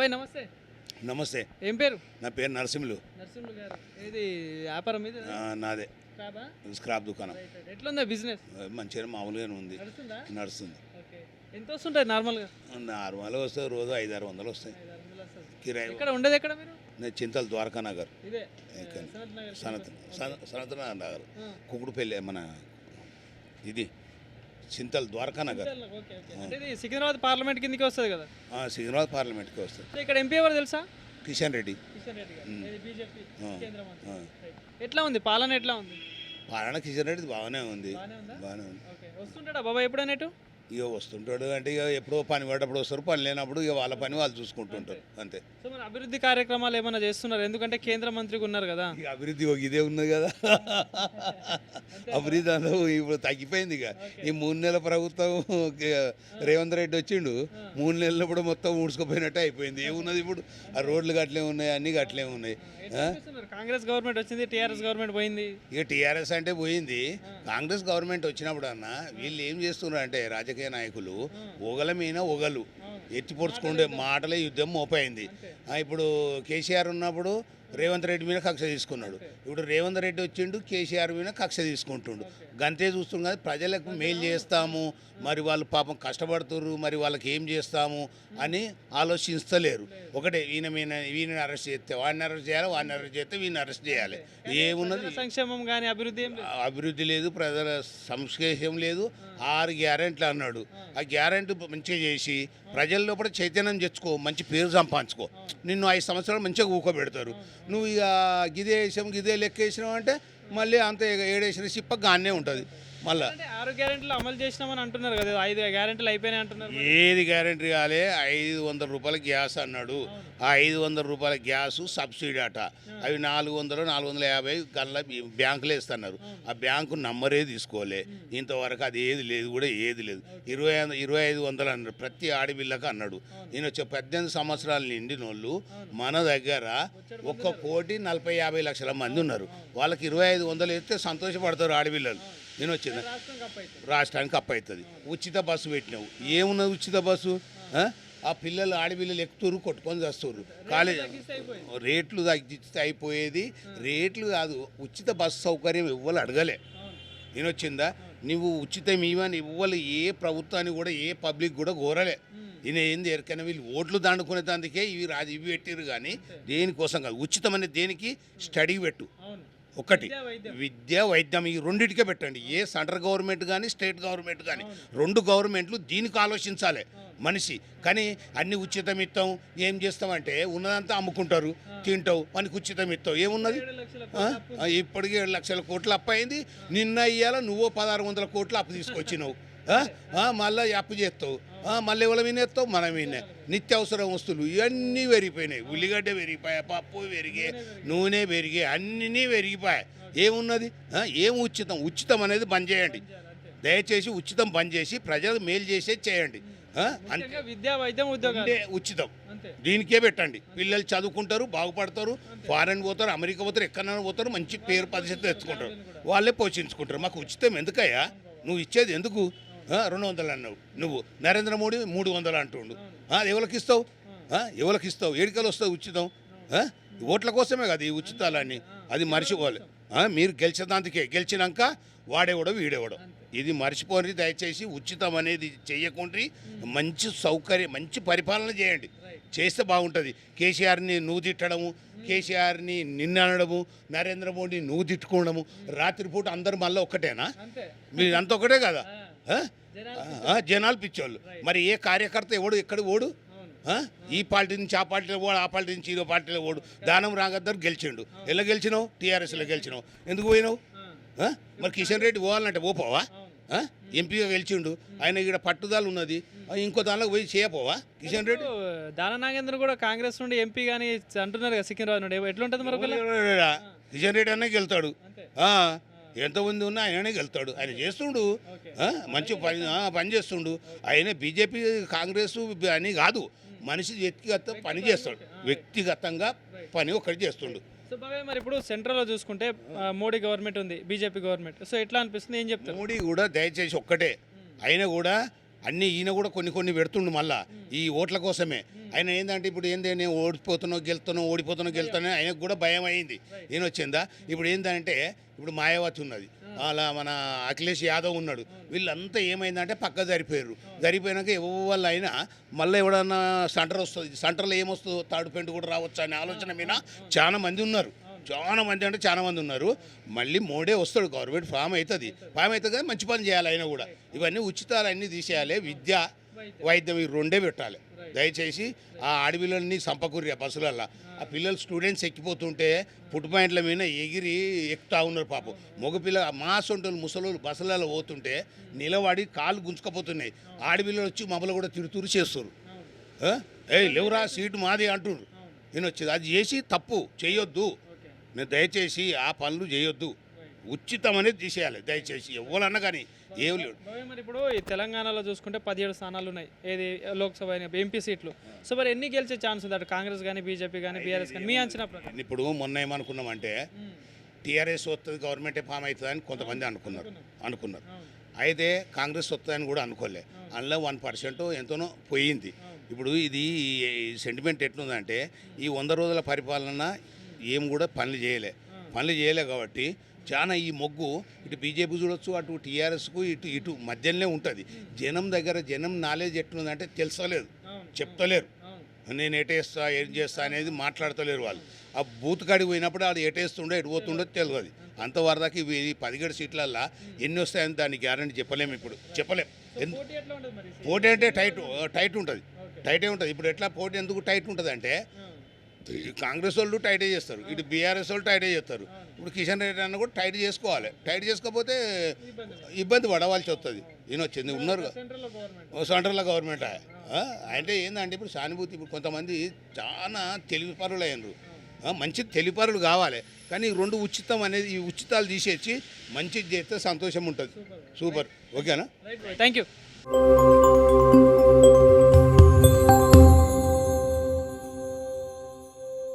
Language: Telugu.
బాబాయ్ నమస్తే. నమస్తే. ఏం పేరు? నా పేరు నరసింహులు. నరసింహులు గారు. ఏది వ్యాపారం మీద నాదే స్క్రాపా? స్క్రాప్ దుకాణం. ఎట్లుందా బిజినెస్? మంచిగా మామూలుగానే ఉంది, నడుస్తుందా? నడుస్తుంది. ఓకే. ఎంత వస్తుంటాయి నార్మల్గా? నార్మల్గా వస్తాయి, రోజు 500-600 వస్తాయి 500 వస్తుంది. కిరాయి. ఇక్కడ ఉండేది ఎక్కడ మీరు? నేను చింతల్ ద్వారకా నగర్, ఇదే ఇక్కడ సనత్ నగర్. సనత్ నగర్, కుకుడుపల్లి, మన ఇది చింతల్ ద్వారకా నగర్. Okay okay. అంటే ఇది సికింద్రాబాద్ పార్లమెంట్ కిందకి వస్తుంది కదా? సికింద్రాబాద్ పార్లమెంట్కి వస్తుంది. సో ఇక్కడ ఎంపీ ఎవరు తెలుసా? కిషన్ రెడ్డి. కిషన్ రెడ్డి గారు. ఇది బీజేపీ కేంద్ర మంత్రి. ఆ. రైట్. ఎట్లా ఉంది పాలన? ఎట్లా ఉంది? పాలన కిషన్ రెడ్డి బాగానే ఉంది, బాగానే ఉందా? బాగానే ఉంది. ఓకే. వస్తుంటాడా బాబాయ్ ఎప్పుడైనా ఇటు? ఇక వస్తుంటాడు అంటే ఇక ఎప్పుడో పని పడ్డప్పుడు వస్తారు, పని లేనప్పుడు ఇక వాళ్ళ పని వాళ్ళు చూసుకుంటుంటారు అంతే. సో మరి అభివృద్ధి కార్యక్రమాలు ఏమైనా చేస్తున్నారు? ఎందుకంటే కేంద్ర మంత్రిగా ఉన్నారు కదా. ఇక అభివృద్ధి ఒక ఇదే ఉన్నది కదా. అభివృద్ధి అందరూ ఇప్పుడు తగ్గిపోయింది. ఇక ఈ 3 నెలల ప్రభుత్వం రేవంత్ రెడ్డి వచ్చిండు, 3 నెలలప్పుడు మొత్తం ఊడ్చుకుపోయినట్టు అయిపోయింది. ఏమున్నది ఇప్పుడు? ఆ రోడ్లు గట్లే ఉన్నాయి, అన్ని గట్లే ఉన్నాయి. కాంగ్రెస్ గవర్నమెంట్ వచ్చింది, టీఆర్ఎస్ గవర్నమెంట్ పోయింది. ఇక టీఆర్ఎస్ అంటే పోయింది. కాంగ్రెస్ గవర్నమెంట్ వచ్చినప్పుడు అన్న వీళ్ళు ఏం చేస్తున్నారు అంటే రాజకీయ నాయకులు ఒగల మీద ఒగలు ఎత్తి పొడుచుకుంటే మాటలే యుద్ధం మోపైంది. ఇప్పుడు కేసీఆర్ ఉన్నప్పుడు రేవంత్ రెడ్డి మీద కక్ష తీసుకున్నాడు, ఇప్పుడు రేవంత్ రెడ్డి వచ్చిండు కేసీఆర్ మీద కక్ష తీసుకుంటుండు. గంతే చూస్తున్నాం కదా, ప్రజలకు మేలు చేస్తాము, మరి వాళ్ళు పాపం కష్టపడుతుర్రు, మరి వాళ్ళకి ఏం చేస్తాము అని ఆలోచిస్తలేరు. ఒకటే వీళ్ళని అరెస్ట్ చేస్తే వాడిని అరెస్ట్ చేయాలి, వాడిని అరెస్ట్ చేస్తే వీళ్ళని అరెస్ట్ చేయాలి. ఏమున్నది? సంక్షేమం కానీ అభివృద్ధి అభివృద్ధి లేదు, ప్రజల సంక్షేమం లేదు. 6 గ్యారెంట్లు అన్నాడు, ఆ గ్యారెంటీ మంచిగా చేసి ప్రజల్లో కూడా చైతన్యం తెచ్చుకో, మంచి పేరు సంపాదించుకో. నిన్ను 5 సంవత్సరాలు మంచిగా ఊకోబెడతారు. నువ్వు ఇక గిదే వేసాం గిదే లెక్క వేసినావు అంటే మళ్ళీ అంత ఏడేసిన సిప్ప గానే ఉంటుంది. మళ్ళీ 6 గ్యారెంటీలు అమలు చేసినామని అంటున్నారు కదా, 5 గ్యారెంటీలు అయిపోయినాయి అంటున్నారు. ఏది గ్యారెంటీ కాలే? 500 రూపాయల గ్యాస్ అన్నాడు. ఆ 500 రూపాయల గ్యాసు సబ్సిడీ అట. అవి 400-450 గల్ల బ్యాంకులు వేస్తున్నారు. ఆ బ్యాంకు నంబరే తీసుకోలే ఇంతవరకు. అది ఏది లేదు, కూడా ఏది లేదు. 2500 అన్నాడు ప్రతి ఆడపిల్లకి అన్నాడు. నేను వచ్చే 18 సంవత్సరాలు నిండిన వాళ్ళు మన దగ్గర 1,40,50,00,000 మంది ఉన్నారు. వాళ్ళకి 2500 వేస్తే సంతోషపడతారు ఆడపిల్లలు. నేను వచ్చింది రాష్ట్రానికి అప్పు అవుతుంది. ఉచిత బస్సు పెట్టినావు, ఏమున్నది ఉచిత బస్సు? ఆ పిల్లలు ఆడపిల్లలు ఎక్కుతారు, కొట్టుకొని చేస్తారు. కాలేజ్ రేట్లు తగ్గిస్తే అయిపోయేది. రేట్లు కాదు, ఉచిత బస్సు సౌకర్యం ఇవ్వాలి అడగలే. నేను వచ్చిందా? నువ్వు ఉచితం ఇవ్వని ఇవ్వాలి ఏ ప్రభుత్వాన్ని కూడా, ఏ పబ్లిక్ కూడా కోరలే. ఈయన ఏంది ఎరికైనా వీళ్ళు ఓట్లు దండుకునే దానికే ఇవి పెట్టిరు, కానీ దేనికోసం కాదు. ఉచితం అనేది దేనికి? స్టడీ పెట్టు ఒకటి, విద్య వైద్యం, ఈ రెండింటికే పెట్టండి. ఏ సెంట్రల్ గవర్నమెంట్ కానీ స్టేట్ గవర్నమెంట్ కానీ 2 గవర్నమెంట్లు దీనికి ఆలోచించాలి మనిషి. కానీ అన్ని ఉచితం ఇస్తాం, ఏం చేస్తామంటే ఉన్నదంతా అమ్ముకుంటారు, తింటావు, మనకి ఉచితం ఇస్తావు. ఏమున్నది? ఇప్పటికీ 7 లక్షల కోట్లు అప్పు అయింది. నిన్న ఇయ్యాల నువ్వు 1600 కోట్లు అప్పు తీసుకొచ్చినావు. మళ్ళీ అప్పు చేస్తావు, మళ్ళీ ఎవరి వినేస్తావు, మనం వినే. నిత్యావసర వస్తువులు ఇవన్నీ పెరిగిపోయినాయి. ఉల్లిగడ్డ పెరిగిపోయాయి, పప్పు పెరిగే, నూనె పెరిగే, అన్నీ పెరిగిపోయాయి. ఏమున్నది? ఏం ఉచితం? ఉచితం అనేది బంద్ చేయండి దయచేసి. ఉచితం బంద్ చేసి ప్రజలకు మేలు చేసేది చేయండి. విద్యా వైద్యం ఉద్యోగం ఉచితం దీనికే పెట్టండి. పిల్లలు చదువుకుంటారు, బాగుపడతారు, ఫారెన్ పోతారు, అమెరికా పోతారు, ఎక్కడైనా పోతారు, మంచి పేరు పరిస్థితి తెచ్చుకుంటారు, వాళ్ళే పోషించుకుంటారు. మాకు ఉచితం ఎందుకయ్యా? నువ్వు ఇచ్చేది ఎందుకు? 200 అన్నావు నువ్వు, నరేంద్ర మోడీ 300 అంటుండు. ఎవరికి ఇస్తావు? ఎవరికి ఇస్తావు? ఏడికలు వస్తావు ఉచితం? ఓట్ల కోసమే కదా ఈ ఉచితాలన్నీ. అది మర్చిపోవాలి. మీరు గెలిచేదాందుకే, గెలిచినాక వాడేవాడో వీడేవాడో ఇది మర్చిపోని. దయచేసి ఉచితం అనేది చెయ్యకుండ్రి. మంచి సౌకర్యం, మంచి పరిపాలన చేయండి, చేస్తే బాగుంటుంది. కేసీఆర్ని నువ్వు తిట్టడము, కేసీఆర్ని నిన్న అనడము, నరేంద్ర మోడీ నువ్వు తిట్టుకోవడము, రాత్రిపూట అందరు మళ్ళీ ఒక్కటేనా? మీరు అంత ఒకటే కదా? జనాలు పిచ్చోళ్ళు. మరి ఏ కార్యకర్త ఎవడు ఎక్కడ ఓడు? ఈ పార్టీ నుంచి ఆ పార్టీలో ఓడు, ఆ పార్టీ నుంచి ఈ పార్టీలో ఓడు. దానం రాగద్దరు గెలిచిండు. ఎలా గెలిచినావు? టీఆర్ఎస్లో గెలిచినావు. ఎందుకు పోయినావు? మరి కిషన్ రెడ్డి పోవాలంటే పోపోవా? ఎంపీగా గెలిచిండు, ఆయన ఇక్కడ పట్టుదల ఉన్నది, ఇంకో దానిలోకి పోయి చేయపోవా? కిషన్ రెడ్డి దాన నాగేంద్ర కూడా కాంగ్రెస్ నుండి ఎంపీ కానీ అంటున్నారు కదా సికింద్రాబాద్ నుండి. ఎట్లుంటుంది మరి? కిషన్ రెడ్డి అనే గెలుతాడు, ఎంతమంది ఉన్నా ఆయననే గెలుతాడు. ఆయన చేస్తుండు, మంచి పని చేస్తుండు. ఆయన బీజేపీ కాంగ్రెస్ అని కాదు, మనిషి వ్యక్తిగత పని చేస్తాడు, వ్యక్తిగతంగా పని ఒకటి చేస్తుండు. సో బాబాయ్ మరి ఇప్పుడు సెంట్రల్లో చూసుకుంటే మోడీ గవర్నమెంట్ ఉంది, బీజేపీ గవర్నమెంట్. సో ఎట్లా అనిపిస్తుంది, ఏం చెప్తారు? మోడీ కూడా దయచేసి ఒక్కటే, ఆయన కూడా అన్నీ ఈయన కూడా కొన్ని కొన్ని పెడుతుండు మళ్ళా ఈ ఓట్ల కోసమే. ఆయన ఏంటంటే ఇప్పుడు ఏంది నేను ఓడిపోతానో ఆయనకు కూడా భయం అయింది. ఈయన వచ్చిందా ఇప్పుడు ఏంటంటే ఇప్పుడు మాయావతి ఉన్నది, అలా మన అఖిలేష్ యాదవ్ ఉన్నాడు, వీళ్ళంతా ఏమైందంటే పక్క జరిపోయినాక ఎవరు అయినా మళ్ళీ ఎవడన్నా సెంటర్ వస్తుంది, సెంటర్లో ఏమొస్తుందో థర్డ్ పెయింట్ కూడా రావచ్చు అనే ఆలోచన మీద చాలా మంది ఉన్నారు. చాలా మంది ఉన్నారు. మళ్ళీ మోడే వస్తాడు, గవర్నమెంట్ ఫామ్ అవుతుంది కానీ మంచి పని చేయాలి. అయినా కూడా ఇవన్నీ ఉచితాలు అన్నీ తీసేయాలి. విద్య వైద్యం ఈ రెండే పెట్టాలి. దయచేసి ఆ ఆడపిల్లల్ని సంపకూరి ఆ బస్సులల్లో ఆ పిల్లలు స్టూడెంట్స్ ఎక్కిపోతుంటే ఫుట్ పాయింట్ల మీద ఎగిరి ఎక్కుతా ఉన్నారు పాపం. మగపిల్ల మాసొంటోళ్ళు ముసలోళ్ళు బస్సులలో పోతుంటే నిలబడి కాళ్ళు గుంజుకపోతున్నాయి. ఆడపిల్లలు వచ్చి మమ్మల్ని కూడా తిడుతూరు చేస్తారు. లేవురా సీటు మాది అంటున్నారు. నేను వచ్చేది అది చేసి తప్పు చేయొద్దు. నేను దయచేసి ఆ పనులు చేయొద్దు. ఉచితం అనేది తీసేయాలి దయచేసి ఎవరన్నా కానీ ఏం లేవు. మరి ఇప్పుడు ఈ తెలంగాణలో చూసుకుంటే 17 స్థానాలు ఉన్నాయి, ఏది లోక్సభ ఎంపీ సీట్లు. సో మరి ఎన్ని గెలిచే ఛాన్స్ ఉంది అటు కాంగ్రెస్ కానీ బీజేపీ కానీ బీఆర్ఎస్ కానీ మీ అంచనా ప్రకారం? ఇప్పుడు మొన్న ఏమనుకున్నామంటే టీఆర్ఎస్ వస్తుంది గవర్నమెంటే ఫామ్ అవుతుంది అని కొంతమంది అనుకున్నారు. అయితే కాంగ్రెస్ వస్తుందని కూడా అనుకోలే. అందులో 1% ఎంతనో పోయింది. ఇప్పుడు ఇది సెంటిమెంట్ ఎట్లుందంటే ఈ 100 రోజుల పరిపాలన ఏం కూడా పనులు చేయలే కాబట్టి చాలా ఈ మొగ్గు ఇటు బీజేపీ చూడొచ్చు, అటు టీఆర్ఎస్కు ఇటు మధ్యలోనే ఉంటుంది. జనం నాలెడ్జ్ ఎట్లుందంటే తెలుసలేదు, చెప్తలేరు. నేను ఎటేస్తా ఏం చేస్తా అనేది మాట్లాడతలేరు వాళ్ళు. ఆ బూత్ కాడికి పోయినప్పుడు అది ఎటేస్తుండో ఎటు పోతుండో తెలియదు. అంతవరదాకా ఇవి 17 సీట్లల్లో ఎన్ని వస్తాయని దాన్ని గ్యారంటీ చెప్పలేము. పోటీ అంటే టైట్ ఉంటుంది. ఇప్పుడు ఎట్లా పోటీ ఎందుకు టైట్ ఉంటుంది అంటే కాంగ్రెస్ వాళ్ళు టైటే చేస్తారు, ఇటు బీఆర్ఎస్ వాళ్ళు టైటే చేస్తారు. ఇప్పుడు కిషన్ రెడ్డి అన్న కూడా టైట్ చేసుకోవాలి. టైట్ చేసుకోకపోతే ఇబ్బంది పడవలసి వస్తుంది. ఈయన వచ్చింది ఉన్నారు సెంట్రల్ గవర్నమెంట్ అంటే ఏంటంటే ఇప్పుడు సానుభూతి. ఇప్పుడు కొంతమంది చాలా తెలివిపరులు అయినరు, మంచి తెలివిపరులు కావాలి. కానీ ఈ 2 ఉచితం అనేది ఈ ఉచితాలు తీసేసి మంచిది చేస్తే సంతోషం ఉంటుంది. సూపర్. ఓకేనా? Thank you.